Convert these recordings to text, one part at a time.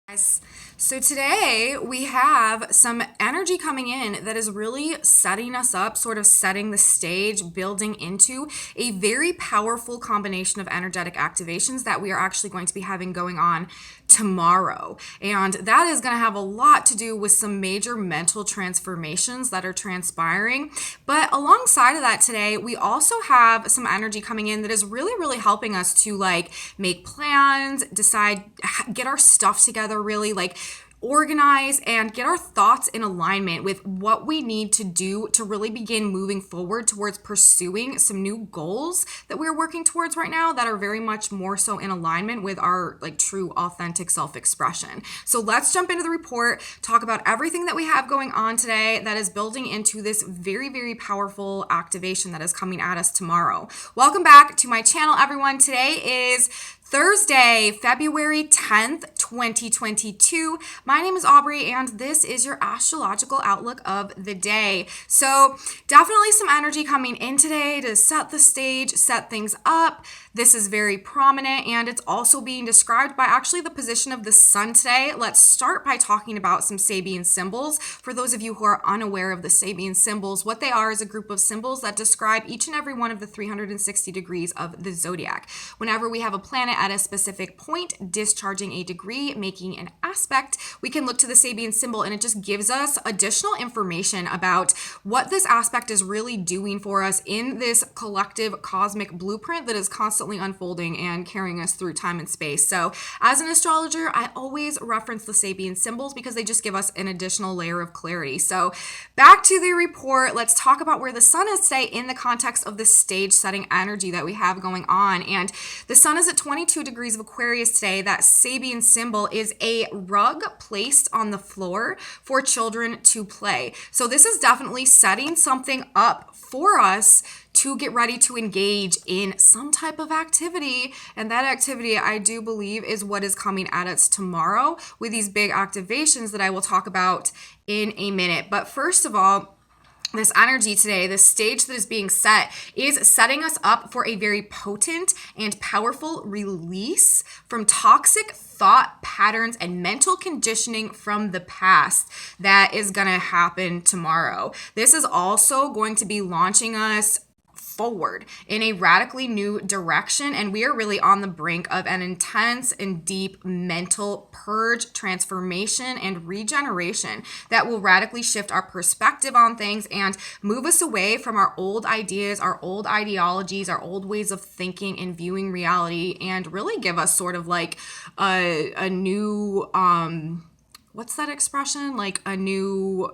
Guys, so today we have some energy coming in that is really setting us up, sort of setting the stage, building into a very powerful combination of energetic activations that we are actually going to be having going on tomorrow. And that is going to have a lot to do with some major mental transformations that are transpiring. But alongside of that today, we also have some energy coming in that is really helping us to make plans, decide, get our stuff together, really organize and get our thoughts in alignment with what we need to do to really begin moving forward towards pursuing some new goals that we're working towards right now that are very much more so in alignment with our true authentic self-expression. So let's jump into the report, talk about everything that we have going on today that is building into this very powerful activation that is coming at us tomorrow. Welcome back to my channel, everyone. Today is Thursday, February 10th, 2022. My name is Aubrey, and this is your astrological outlook of the day. So definitely some energy coming in today to set the stage, set things up. This is very prominent, and it's also being described by actually the position of the sun today. Let's start by talking about some Sabian symbols. For those of you who are unaware of the Sabian symbols, what they are is a group of symbols that describe each and every one of the 360 degrees of the zodiac. Whenever we have a planet at a specific point discharging a degree, making an aspect, we can look to the Sabian symbol, and it just gives us additional information about what this aspect is really doing for us in this collective cosmic blueprint that is constantly unfolding and carrying us through time and space. So as an astrologer, I always reference the Sabian symbols because they just give us an additional layer of clarity. So back to the report, let's talk about where the sun is today in the context of the stage setting energy that we have going on. And the sun is at 22 degrees of Aquarius today. That Sabian symbol is a rug placed on the floor for children to play. So this is definitely setting something up for us to get ready to engage in some type of activity. And that activity, I do believe, is what is coming at us tomorrow with these big activations that I will talk about in a minute. But first of all, this energy today, the stage that is being set, is setting us up for a very potent and powerful release from toxic thought patterns and mental conditioning from the past that is going to happen tomorrow. This is also going to be launching us forward in a radically new direction, and we are really on the brink of an intense and deep mental purge, transformation, and regeneration that will radically shift our perspective on things and move us away from our old ideas, our old ideologies, our old ways of thinking and viewing reality, and really give us sort of a new what's that expression? A new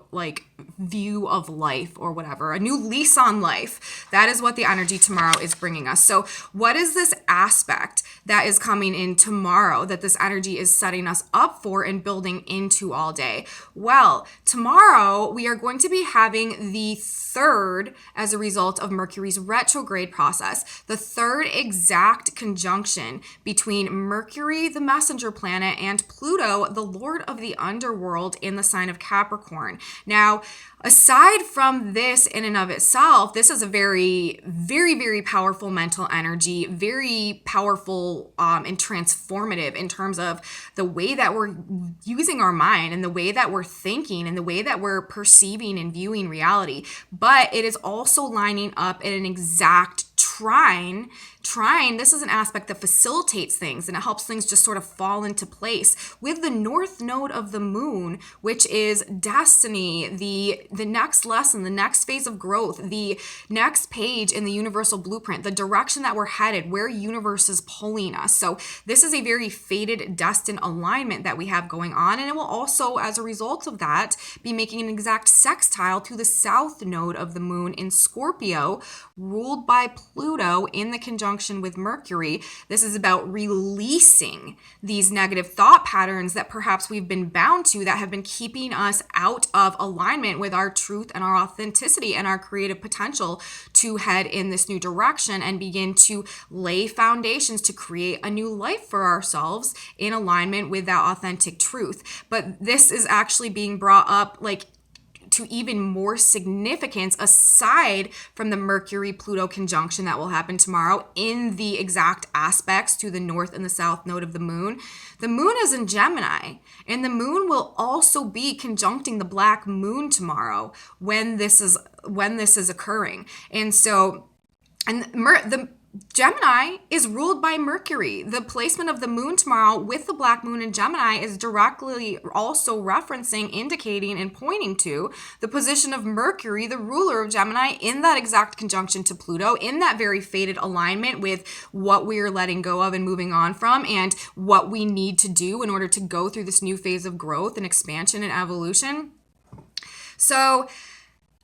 view of life or whatever, a new lease on life. That is what the energy tomorrow is bringing us. So what is this aspect that is coming in tomorrow that this energy is setting us up for and building into all day? Well, tomorrow we are going to be having the third, as a result of Mercury's retrograde process, the third exact conjunction between Mercury, the messenger planet, and Pluto, the lord of the underworld, in the sign of Capricorn. Now, aside from this in and of itself, this is a very powerful mental energy, very powerful and transformative in terms of the way that we're using our mind and the way that we're thinking and the way that we're perceiving and viewing reality. But it is also lining up in an exact trine. This is an aspect that facilitates things and it helps things just sort of fall into place with the north node of the moon, which is destiny, the next lesson, the next phase of growth, the next page in the universal blueprint, the direction that we're headed, where universe is pulling us. So this is a very fated, destined alignment that we have going on, and it will also, as a result of that, be making an exact sextile to the south node of the moon in Scorpio, ruled by Pluto in the conjunction with Mercury. This is about releasing these negative thought patterns that perhaps we've been bound to that have been keeping us out of alignment with our truth and our authenticity and our creative potential to head in this new direction and begin to lay foundations to create a new life for ourselves in alignment with that authentic truth. But this is actually being brought up to even more significance aside from the Mercury-Pluto conjunction that will happen tomorrow in the exact aspects to the north and the south node of the moon. The moon is in Gemini, and the moon will also be conjuncting the black moon tomorrow when this is occurring. And so, the Gemini is ruled by Mercury. The placement of the moon tomorrow with the black moon in Gemini is directly also referencing, indicating, and pointing to the position of Mercury, the ruler of Gemini, in that exact conjunction to Pluto, in that very fated alignment with what we are letting go of and moving on from, and what we need to do in order to go through this new phase of growth and expansion and evolution. So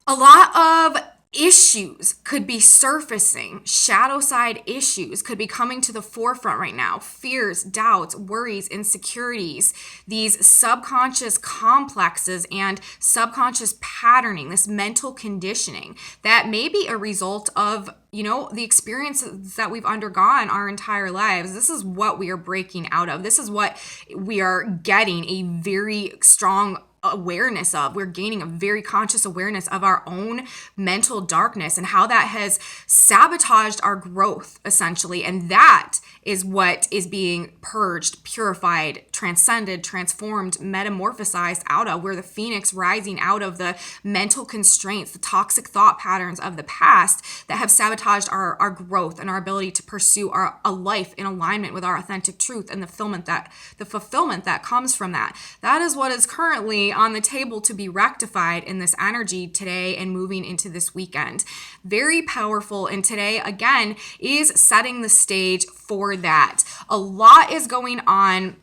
a lot of issues could be surfacing. Shadow side issues could be coming to the forefront right now. Fears, doubts, worries, insecurities, these subconscious complexes and subconscious patterning, this mental conditioning that may be a result of the experiences that we've undergone our entire lives. This is what we are breaking out of. This is what we are getting a very strong awareness of. We're gaining a very conscious awareness of our own mental darkness and how that has sabotaged our growth, essentially. And that is what is being purged, purified, transcended, transformed, metamorphosized out of. We're the phoenix rising out of the mental constraints, the toxic thought patterns of the past that have sabotaged our growth and our ability to pursue a life in alignment with our authentic truth and the fulfillment that comes from that. That is what is currently on the table to be rectified in this energy today and moving into this weekend. Very powerful. And today, again, is setting the stage for that. A lot is going on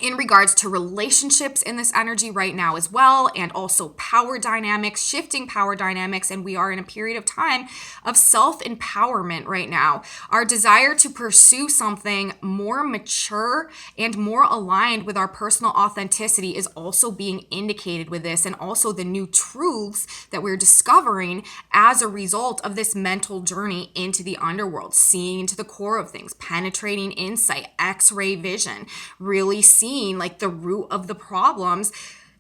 in regards to relationships in this energy right now as well, and also power dynamics, shifting power dynamics, and we are in a period of time of self-empowerment right now. Our desire to pursue something more mature and more aligned with our personal authenticity is also being indicated with this, and also the new truths that we're discovering as a result of this mental journey into the underworld, seeing into the core of things, penetrating insight, X-ray vision, really seeing like the root of the problems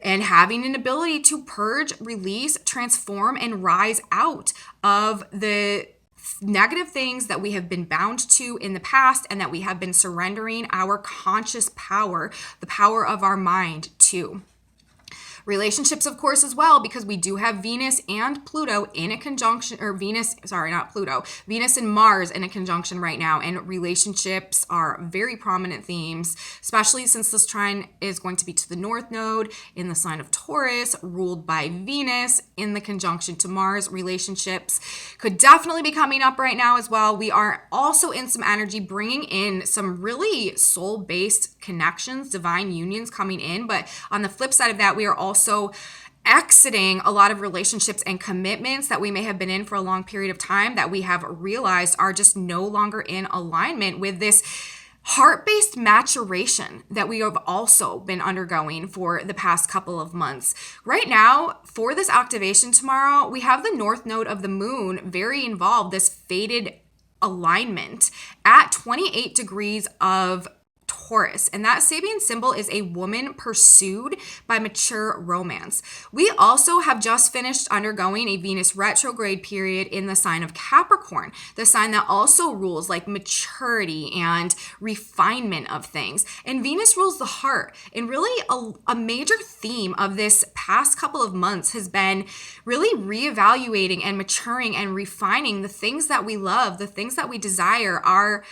and having an ability to purge, release, transform, and rise out of the negative things that we have been bound to in the past and that we have been surrendering our conscious power, the power of our mind to. Relationships, of course, as well, because we do have Venus and Pluto in a conjunction, or Venus and Mars in a conjunction right now. And relationships are very prominent themes, especially since this trine is going to be to the North Node in the sign of Taurus, ruled by Venus in the conjunction to Mars. Relationships could definitely be coming up right now as well. We are also in some energy bringing in some really soul-based connections, divine unions coming in. But on the flip side of that, we are also exiting a lot of relationships and commitments that we may have been in for a long period of time that we have realized are just no longer in alignment with this heart-based maturation that we have also been undergoing for the past couple of months. Right now, for this activation tomorrow, we have the North Node of the moon very involved, this fated alignment at 28 degrees of Taurus, and that Sabian symbol is a woman pursued by mature romance. We also have just finished undergoing a Venus retrograde period in the sign of Capricorn, the sign that also rules like maturity and refinement of things. And Venus rules the heart. And really a major theme of this past couple of months has been really reevaluating and maturing and refining the things that we love, the things that we desire, our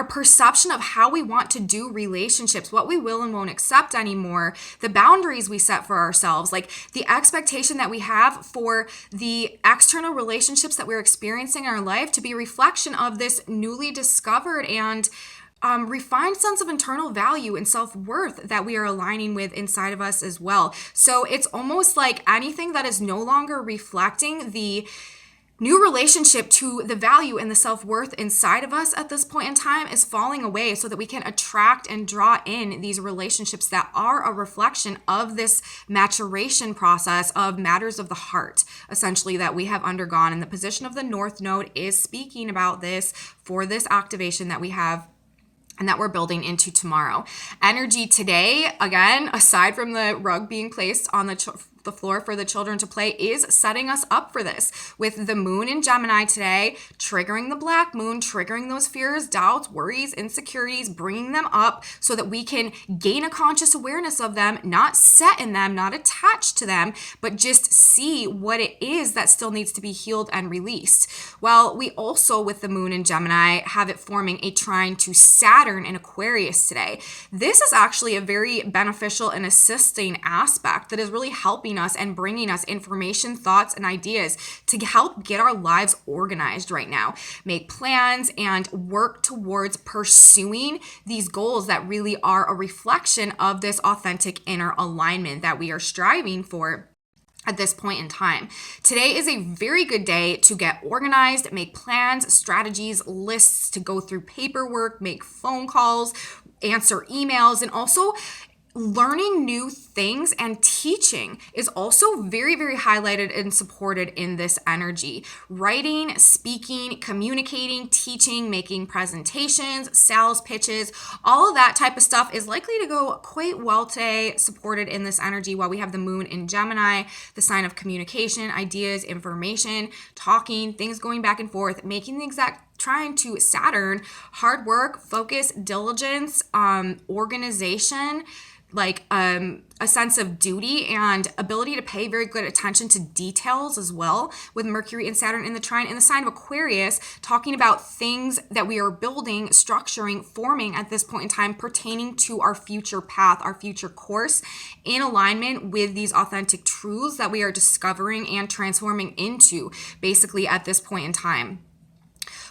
perception of how we want to do relationships, what we will and won't accept anymore, the boundaries we set for ourselves, like the expectation that we have for the external relationships that we're experiencing in our life to be a reflection of this newly discovered and refined sense of internal value and self-worth that we are aligning with inside of us as well. So it's almost like anything that is no longer reflecting the new relationship to the value and the self-worth inside of us at this point in time is falling away so that we can attract and draw in these relationships that are a reflection of this maturation process of matters of the heart, essentially, that we have undergone. And the position of the North Node is speaking about this for this activation that we have and that we're building into tomorrow. Energy today, again, aside from the rug being placed on the the floor for the children to play is setting us up for this. With the moon in Gemini today, triggering the black moon, triggering those fears, doubts, worries, insecurities, bringing them up so that we can gain a conscious awareness of them, not set in them, not attached to them, but just see what it is that still needs to be healed and released. Well, we also, with the moon in Gemini, have it forming a trine to Saturn in Aquarius today. This is actually a very beneficial and assisting aspect that is really helping us and bringing us information, thoughts, and ideas to help get our lives organized right now, make plans, and work towards pursuing these goals that really are a reflection of this authentic inner alignment that we are striving for at this point in time. Today is a very good day to get organized, make plans, strategies, lists, to go through paperwork, make phone calls, answer emails, and also learning new things and teaching is also very, very highlighted and supported in this energy. Writing, speaking, communicating, teaching, making presentations, sales pitches, all of that type of stuff is likely to go quite well today, supported in this energy while we have the moon in Gemini, the sign of communication, ideas, information, talking, things going back and forth, making the exact trine to Saturn, hard work, focus, diligence, organization, like a sense of duty and ability to pay very good attention to details as well, with Mercury and Saturn in the trine in the sign of Aquarius, talking about things that we are building, structuring, forming at this point in time pertaining to our future path, our future course, in alignment with these authentic truths that we are discovering and transforming into basically at this point in time.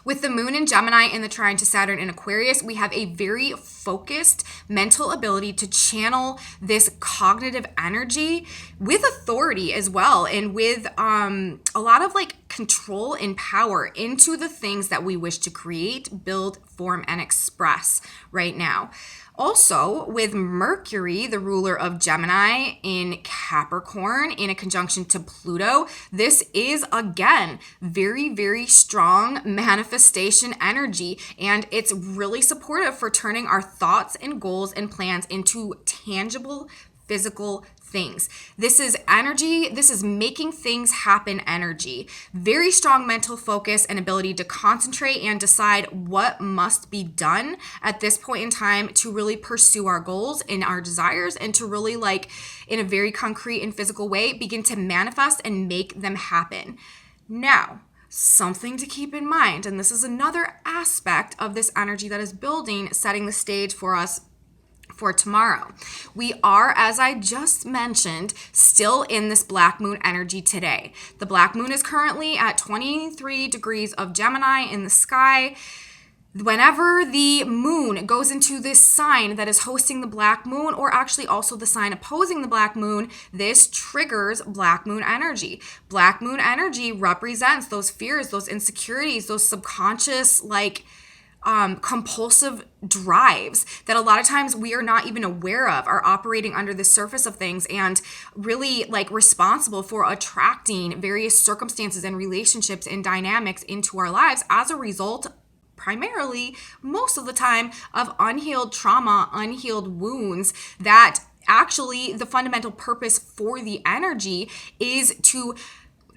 With the moon in Gemini and the trine to Saturn in Aquarius, we have a very focused mental ability to channel this cognitive energy with authority as well, and with a lot of like control and power into the things that we wish to create, build, form, and express right now. Also, with Mercury, the ruler of Gemini, in Capricorn, in a conjunction to Pluto, this is, again, very, very strong manifestation energy, and it's really supportive for turning our thoughts and goals and plans into tangible, physical things. This is energy. This is making things happen energy. Very strong mental focus and ability to concentrate and decide what must be done at this point in time to really pursue our goals and our desires, and to really, like, in a very concrete and physical way, begin to manifest and make them happen. Now, something to keep in mind, and this is another aspect of this energy that is building, setting the stage for us for tomorrow. We are, as I just mentioned, still in this black moon energy today. The black moon is currently at 23 degrees of Gemini in the sky. Whenever the moon goes into this sign that is hosting the black moon, or actually also the sign opposing the black moon, this triggers black moon energy. Black moon energy represents those fears, those insecurities, those subconscious, like, compulsive drives that a lot of times we are not even aware of, are operating under the surface of things, and really, like, responsible for attracting various circumstances and relationships and dynamics into our lives as a result, primarily, most of the time, of unhealed trauma, unhealed wounds, that actually the fundamental purpose for the energy is to,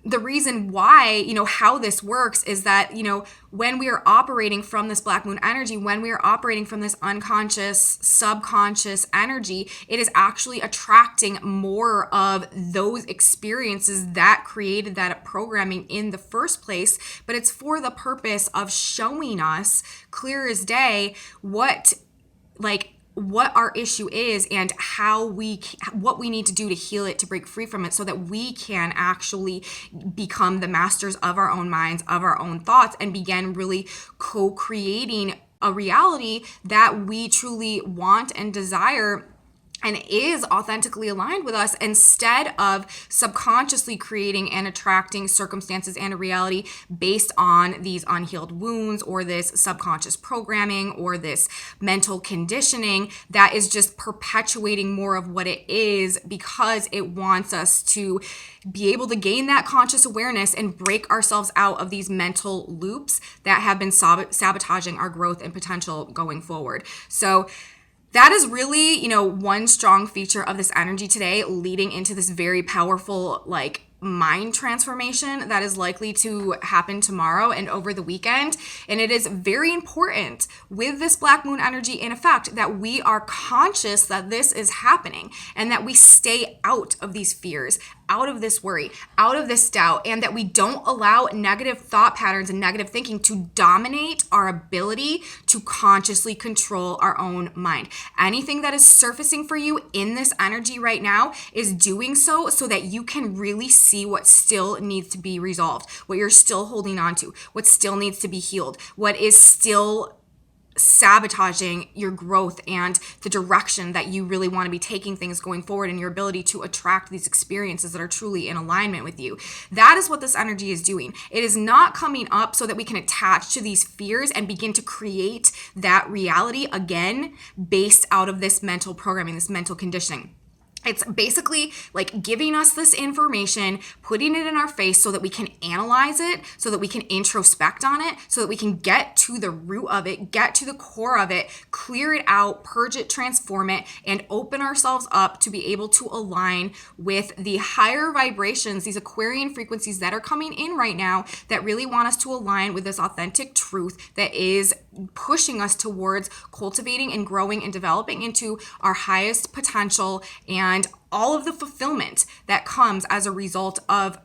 the reason why, how this works is that, when we are operating from this black moon energy, when we are operating from this unconscious, subconscious energy, it is actually attracting more of those experiences that created that programming in the first place. But it's for the purpose of showing us clear as day what our issue is, and what we need to do to heal it, to break free from it, so that we can actually become the masters of our own minds, of our own thoughts, and begin really co-creating a reality that we truly want and desire, and is authentically aligned with us, instead of subconsciously creating and attracting circumstances and a reality based on these unhealed wounds, or this subconscious programming, or this mental conditioning that is just perpetuating more of what it is, because it wants us to be able to gain that conscious awareness and break ourselves out of these mental loops that have been sabotaging our growth and potential going forward. So that is really, one strong feature of this energy today, leading into this very powerful, mind transformation that is likely to happen tomorrow and over the weekend. And it is very important with this black moon energy in effect that we are conscious that this is happening and that we stay out of these fears, out of this worry, out of this doubt, and that we don't allow negative thought patterns and negative thinking to dominate our ability to consciously control our own mind. Anything that is surfacing for you in this energy right now is doing so that you can really see what still needs to be resolved, what you're still holding on to, what still needs to be healed, what is still sabotaging your growth and the direction that you really want to be taking things going forward, and your ability to attract these experiences that are truly in alignment with you. That is what this energy is doing. It is not coming up so that we can attach to these fears and begin to create that reality again based out of this mental programming, this mental conditioning. It's basically like giving us this information, putting it in our face so that we can analyze it, so that we can introspect on it, so that we can get to the root of it, get to the core of it, clear it out, purge it, transform it, and open ourselves up to be able to align with the higher vibrations, these Aquarian frequencies that are coming in right now that really want us to align with this authentic truth that is pushing us towards cultivating and growing and developing into our highest potential and all of the fulfillment that comes as a result of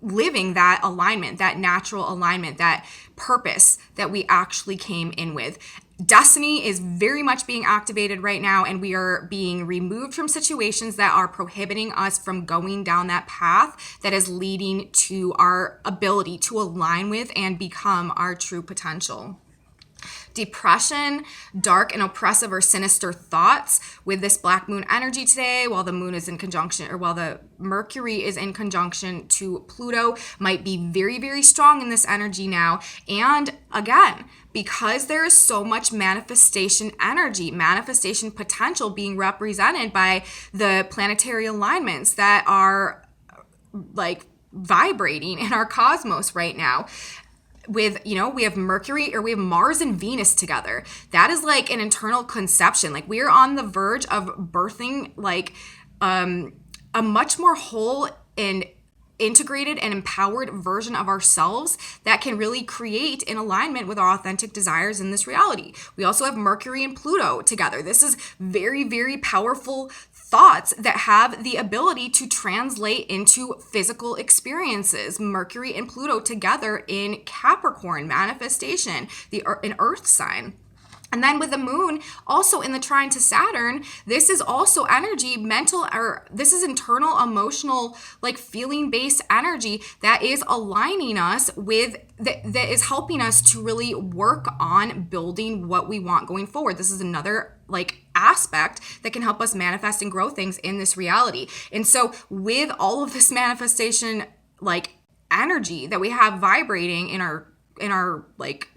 living that alignment, that natural alignment, that purpose that we actually came in with. Destiny is very much being activated right now, and we are being removed from situations that are prohibiting us from going down that path that is leading to our ability to align with and become our true potential. Depression, dark and oppressive or sinister thoughts with this black moon energy today, while the moon is in conjunction, or while the Mercury is in conjunction to Pluto, might be very, very strong in this energy now. And again, because there is so much manifestation energy, manifestation potential being represented by the planetary alignments that are vibrating in our cosmos right now. With, we have Mercury, or we have Mars and Venus together. That is like an internal conception. Like, we are on the verge of birthing a much more whole and integrated and empowered version of ourselves that can really create in alignment with our authentic desires in this reality. We also have Mercury and Pluto together. This is very, very powerful thoughts that have the ability to translate into physical experiences. Mercury and Pluto together in Capricorn, manifestation, an earth sign. And then with the moon also in the trine to Saturn, this is also energy, this is internal, emotional, feeling-based energy that is aligning us with, that is helping us to really work on building what we want going forward. This is another aspect that can help us manifest and grow things in this reality. And so with all of this manifestation energy that we have vibrating in our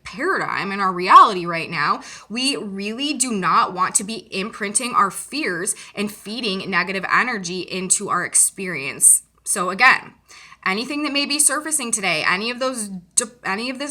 paradigm, in our reality right now, we really do not want to be imprinting our fears and feeding negative energy into our experience. So again, anything that may be surfacing today, any of this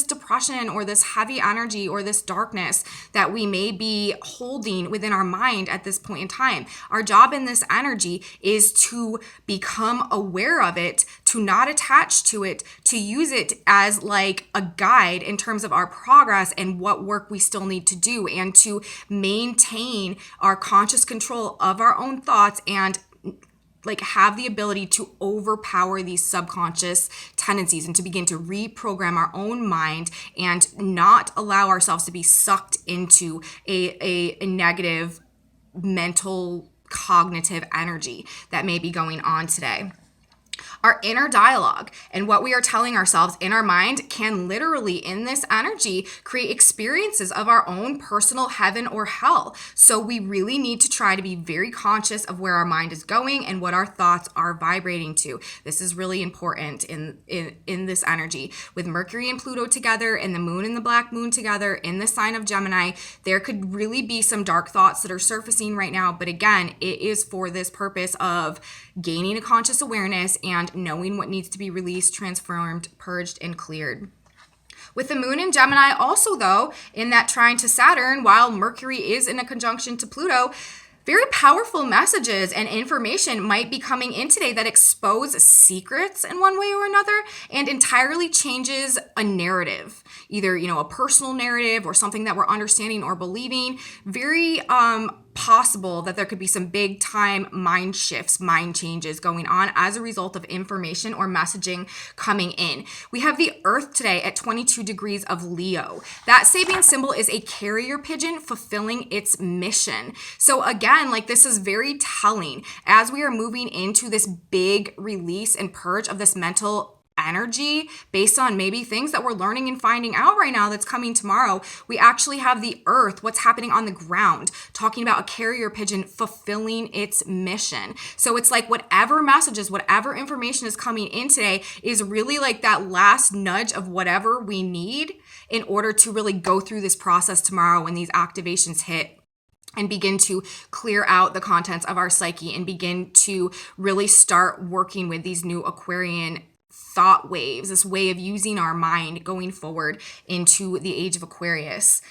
depression or this heavy energy or this darkness that we may be holding within our mind at this point in time, our job in this energy is to become aware of it, to not attach to it, to use it as a guide in terms of our progress and what work we still need to do, and to maintain our conscious control of our own thoughts and have the ability to overpower these subconscious tendencies and to begin to reprogram our own mind and not allow ourselves to be sucked into a negative mental cognitive energy that may be going on today. Our inner dialogue and what we are telling ourselves in our mind can literally, in this energy, create experiences of our own personal heaven or hell. So we really need to try to be very conscious of where our mind is going and what our thoughts are vibrating to. This is really important in this energy. With Mercury and Pluto together and the moon and the black moon together in the sign of Gemini, there could really be some dark thoughts that are surfacing right now. But again, it is for this purpose of gaining a conscious awareness and knowing what needs to be released, transformed, purged, and cleared. With the moon in Gemini also, though, in that trine to Saturn, while Mercury is in a conjunction to Pluto, very powerful messages and information might be coming in today that expose secrets in one way or another and entirely changes a narrative, either, a personal narrative or something that we're understanding or believing. Very possible that there could be some big time mind shifts, mind changes going on as a result of information or messaging coming in. We have the Earth today at 22 degrees of Leo. That Sabian symbol is a carrier pigeon fulfilling its mission. So again, this is very telling as we are moving into this big release and purge of this mental energy based on maybe things that we're learning and finding out right now that's coming tomorrow. We actually have the Earth, what's happening on the ground, talking about a carrier pigeon fulfilling its mission. So it's whatever messages, whatever information is coming in today is really that last nudge of whatever we need in order to really go through this process tomorrow when these activations hit and begin to clear out the contents of our psyche and begin to really start working with these new Aquarian thought waves, this way of using our mind going forward into the age of Aquarius.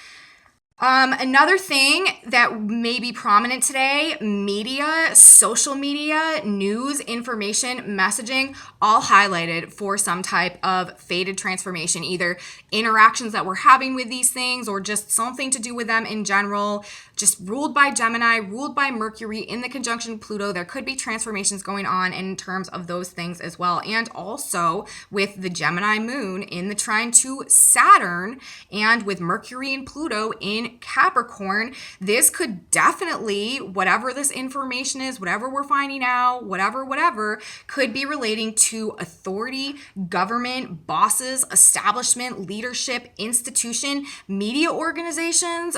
Another thing that may be prominent today, media, social media, news, information, messaging, all highlighted for some type of fated transformation, either interactions that we're having with these things or just something to do with them in general, just ruled by Gemini, ruled by Mercury in the conjunction Pluto. There could be transformations going on in terms of those things as well. And also with the Gemini moon in the trine to Saturn and with Mercury and Pluto in Capricorn, this could definitely, whatever this information is, whatever we're finding out, whatever, could be relating to authority, government, bosses, establishment, leadership, institution, media organizations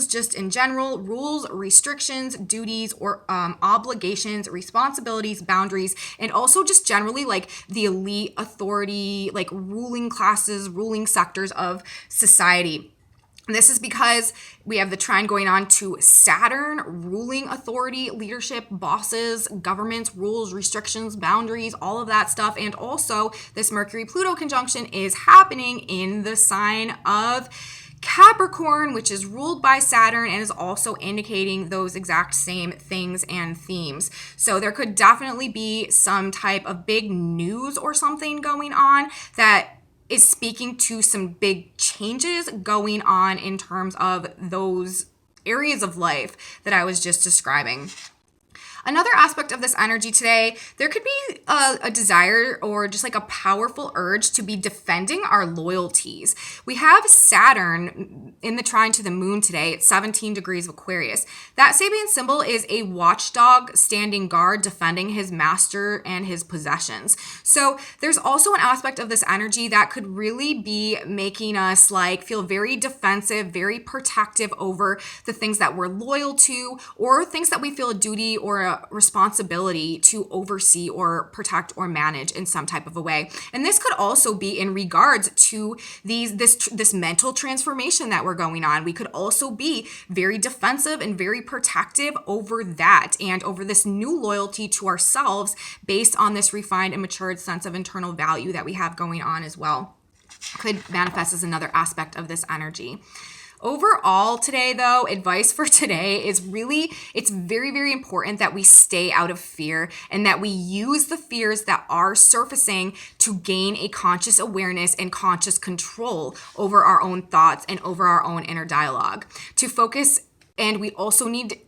just in general, rules, restrictions, duties, or obligations, responsibilities, boundaries, and also just generally the elite authority, ruling classes, ruling sectors of society. This is because we have the trine going on to Saturn, ruling authority, leadership, bosses, governments, rules, restrictions, boundaries, all of that stuff. And also this Mercury-Pluto conjunction is happening in the sign of Capricorn, which is ruled by Saturn and is also indicating those exact same things and themes. So there could definitely be some type of big news or something going on that is speaking to some big changes going on in terms of those areas of life that I was just describing. Another aspect of this energy today, there could be a desire or just a powerful urge to be defending our loyalties. We have Saturn in the trine to the moon today at 17 degrees of Aquarius. That Sabian symbol is a watchdog standing guard defending his master and his possessions. So there's also an aspect of this energy that could really be making us feel very defensive, very protective over the things that we're loyal to or things that we feel a duty or a responsibility to oversee or protect or manage in some type of a way. And this could also be in regards to this mental transformation that we're going on. We could also be very defensive and very protective over that and over this new loyalty to ourselves based on this refined and matured sense of internal value that we have going on as well. Could manifest as another aspect of this energy. Overall today, though, advice for today is really, it's very, very important that we stay out of fear and that we use the fears that are surfacing to gain a conscious awareness and conscious control over our own thoughts and over our own inner dialogue. To focus, and we also need,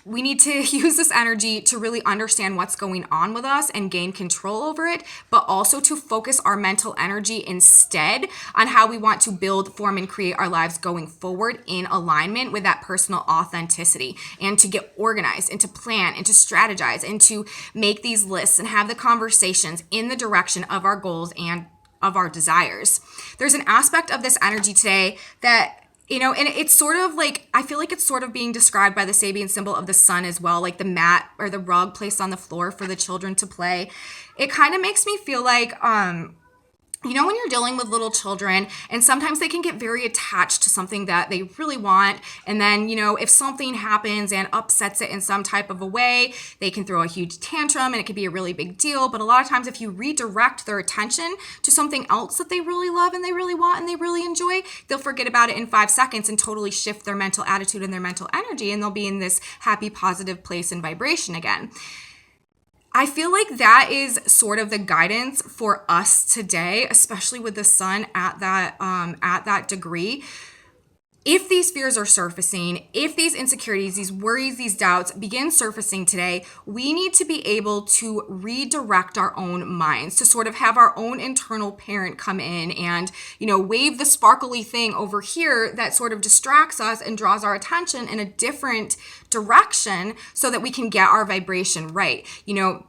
we need to use this energy to really understand what's going on with us and gain control over it, but also to focus our mental energy instead on how we want to build, form, and create our lives going forward in alignment with that personal authenticity, and to get organized and to plan and to strategize and to make these lists and have the conversations in the direction of our goals and of our desires. There's an aspect of this energy today that and it's sort of I feel like it's sort of being described by the Sabian symbol of the sun as well, the mat or the rug placed on the floor for the children to play. It kind of makes me feel you know, when you're dealing with little children and sometimes they can get very attached to something that they really want. And then, you know, if something happens and upsets it in some type of a way, they can throw a huge tantrum and it could be a really big deal. But a lot of times if you redirect their attention to something else that they really love and they really want and they really enjoy, they'll forget about it in 5 seconds and totally shift their mental attitude and their mental energy. And they'll be in this happy, positive place and vibration again. I feel like that is sort of the guidance for us today, especially with the sun at that degree. If these fears are surfacing, if these insecurities, these worries, these doubts begin surfacing today, we need to be able to redirect our own minds, to sort of have our own internal parent come in and, you know, wave the sparkly thing over here that sort of distracts us and draws our attention in a different direction so that we can get our vibration right. You know,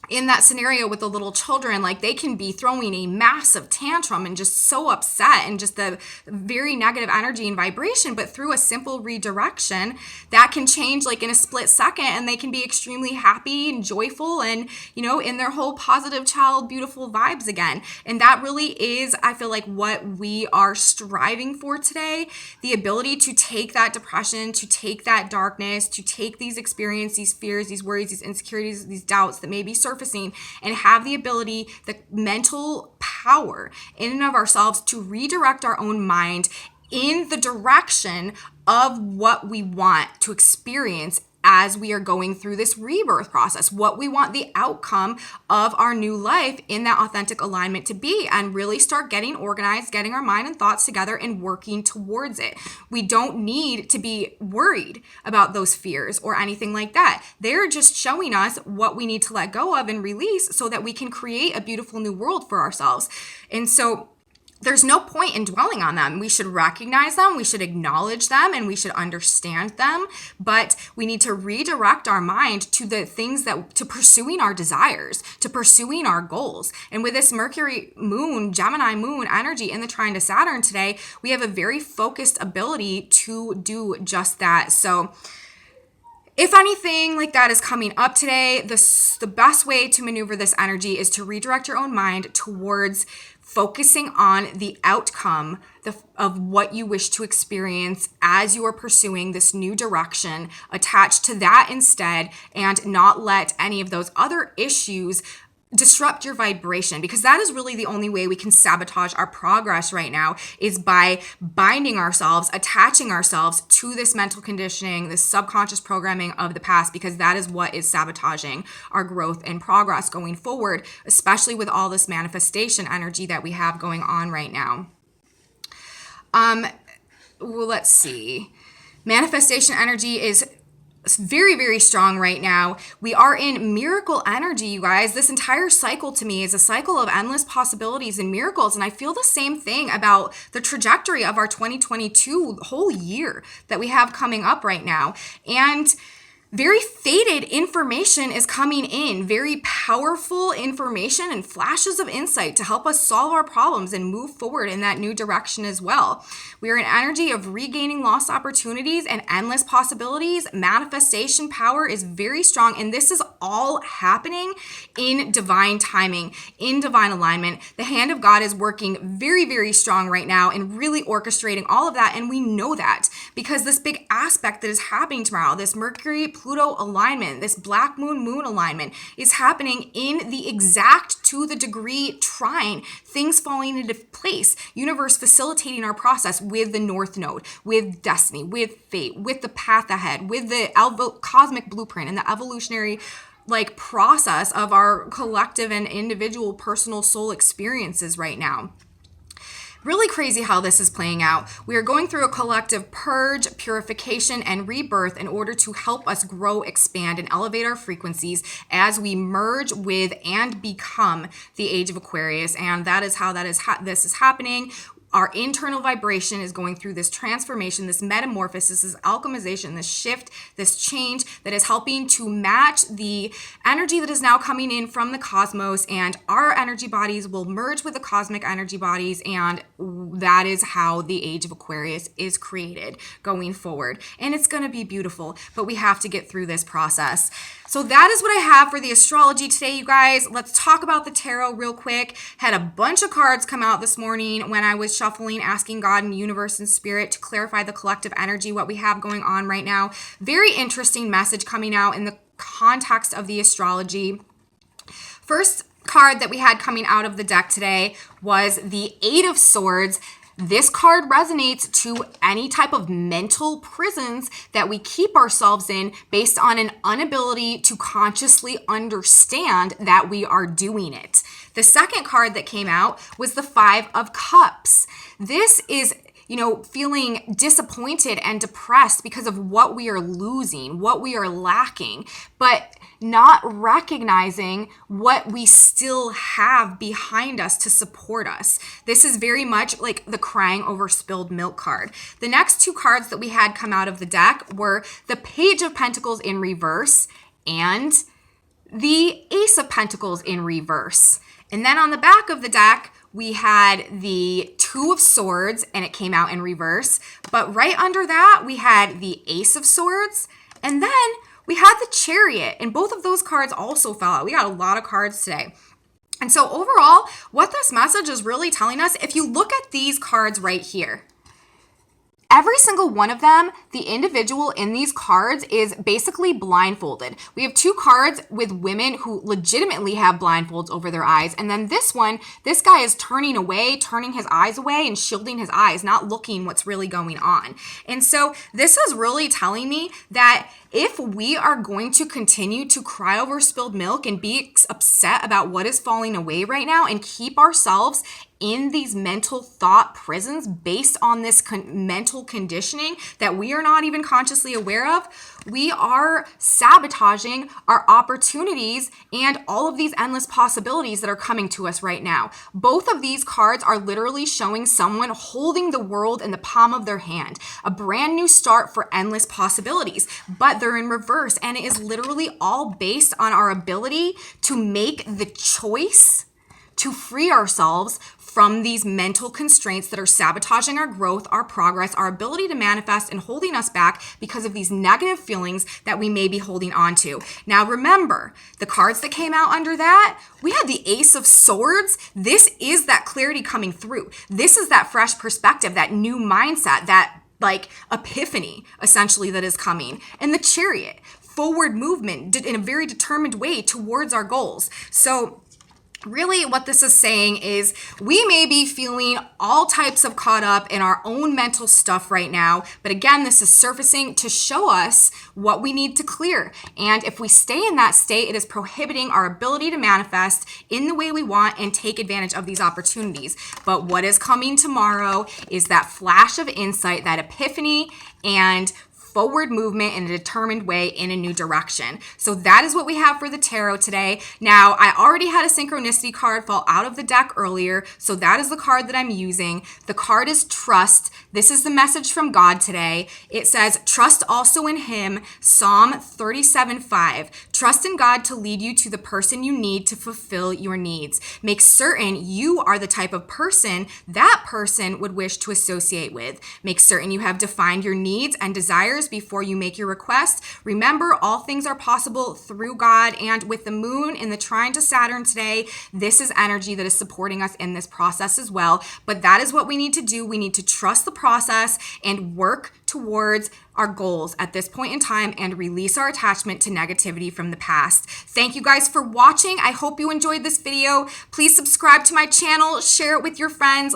in that scenario with the little children, like they can be throwing a massive tantrum and just so upset and just the very negative energy and vibration, but through a simple redirection that can change like in a split second and they can be extremely happy and joyful and, you know, in their whole positive child, beautiful vibes again. And that really is, I feel like, what we are striving for today, the ability to take that depression, to take that darkness, to take these experiences, these fears, these worries, these insecurities, these doubts that may be surfacing and have the ability, the mental power in and of ourselves to redirect our own mind in the direction of what we want to experience as we are going through this rebirth process, what we want the outcome of our new life in that authentic alignment to be, and really start getting organized, getting our mind and thoughts together and working towards it. We don't need to be worried about those fears or anything like that. They're just showing us what we need to let go of and release so that we can create a beautiful new world for ourselves. And so there's no point in dwelling on them. We should recognize them, we should acknowledge them, and we should understand them. But we need to redirect our mind to the things to pursuing our desires, to pursuing our goals. And with this Mercury moon, Gemini moon energy in the trine to Saturn today, we have a very focused ability to do just that. So if anything like that is coming up today, the best way to maneuver this energy is to redirect your own mind towards focusing on the outcome of what you wish to experience as you are pursuing this new direction. Attach to that instead and not let any of those other issues disrupt your vibration, because that is really the only way we can sabotage our progress right now, is by binding ourselves, attaching ourselves to this mental conditioning, this subconscious programming of the past, because that is what is sabotaging our growth and progress going forward, especially with all this manifestation energy that we have going on right now. Well, let's see. Manifestation energy is very, very strong right now. We are in miracle energy, you guys. This entire cycle to me is a cycle of endless possibilities and miracles. And I feel the same thing about the trajectory of our 2022 whole year that we have coming up right now. And very fated information is coming in, very powerful information and flashes of insight to help us solve our problems and move forward in that new direction as well. We are in energy of regaining lost opportunities and endless possibilities. Manifestation power is very strong, and this is all happening in divine timing, in divine alignment. The hand of God is working very, very strong right now and really orchestrating all of that, and we know that because this big aspect that is happening tomorrow, this Mercury-Pluto alignment, this black moon alignment, is happening in the exact to the degree trine, things falling into place, universe facilitating our process with the North Node, with destiny, with fate, with the path ahead, with the cosmic blueprint and the evolutionary process of our collective and individual personal soul experiences right now. Really crazy how this is playing out. We are going through a collective purge, purification, and rebirth in order to help us grow, expand, and elevate our frequencies as we merge with and become the age of Aquarius. And that is how this is happening. our internal vibration is going through this transformation, this metamorphosis, this alchemization, this shift, this change that is helping to match the energy that is now coming in from the cosmos, and our energy bodies will merge with the cosmic energy bodies, and that is how the age of Aquarius is created going forward. And it's going to be beautiful, but we have to get through this process. So that is what I have for the astrology today, you guys. Let's talk about the tarot real quick. Had a bunch of cards come out this morning when I was shuffling, asking God and universe and spirit to clarify the collective energy, what we have going on right now. Very interesting message coming out in the context of the astrology. First card that we had coming out of the deck today was the Eight of Swords. This card resonates to any type of mental prisons that we keep ourselves in based on an inability to consciously understand that we are doing it. The second card that came out was the Five of Cups. This is feeling disappointed and depressed because of what we are losing, what we are lacking, but not recognizing what we still have behind us to support us. This is very much like the crying over spilled milk card. The next two cards that we had come out of the deck were the Page of Pentacles in reverse and the Ace of Pentacles in reverse. And then on the back of the deck, we had the Two of Swords, and it came out in reverse. But right under that, we had the Ace of Swords, and then we had the Chariot, and both of those cards also fell out. We got a lot of cards today. And so overall, what this message is really telling us, if you look at these cards right here, every single one of them, the individual in these cards is basically blindfolded. We have two cards with women who legitimately have blindfolds over their eyes. And then this one, this guy is turning away, turning his eyes away and shielding his eyes, not looking what's really going on. And so this is really telling me that if we are going to continue to cry over spilled milk and be upset about what is falling away right now and keep ourselves in these mental thought prisons based on this mental conditioning that we are not even consciously aware of, we are sabotaging our opportunities and all of these endless possibilities that are coming to us right now. Both of these cards are literally showing someone holding the world in the palm of their hand, a brand new start for endless possibilities, but they're in reverse, and it is literally all based on our ability to make the choice to free ourselves from these mental constraints that are sabotaging our growth, our progress, our ability to manifest, and holding us back because of these negative feelings that we may be holding on to. Now remember, the cards that came out under that, we had the Ace of Swords. This is that clarity coming through. This is that fresh perspective, that new mindset, that epiphany essentially that is coming. And the Chariot, forward movement in a very determined way towards our goals. So really what this is saying is we may be feeling all types of caught up in our own mental stuff right now, but again, this is surfacing to show us what we need to clear. And if we stay in that state, it is prohibiting our ability to manifest in the way we want and take advantage of these opportunities. But what is coming tomorrow is that flash of insight, that epiphany, and forward movement in a determined way in a new direction. So that is what we have for the tarot today. Now, I already had a synchronicity card fall out of the deck earlier, so that is the card that I'm using. The card is trust. This is the message from God today. It says, trust also in him, Psalm 37:5. Trust in God to lead you to the person you need to fulfill your needs. Make certain you are the type of person that person would wish to associate with. Make certain you have defined your needs and desires before you make your request. Remember, all things are possible through God, and with the moon in the trine to Saturn today, this is energy that is supporting us in this process as well. But that is what we need to do. We need to trust the process and work towards our goals at this point in time and release our attachment to negativity from the past. Thank you guys for watching. I hope you enjoyed this video. Please subscribe to my channel, share it with your friends.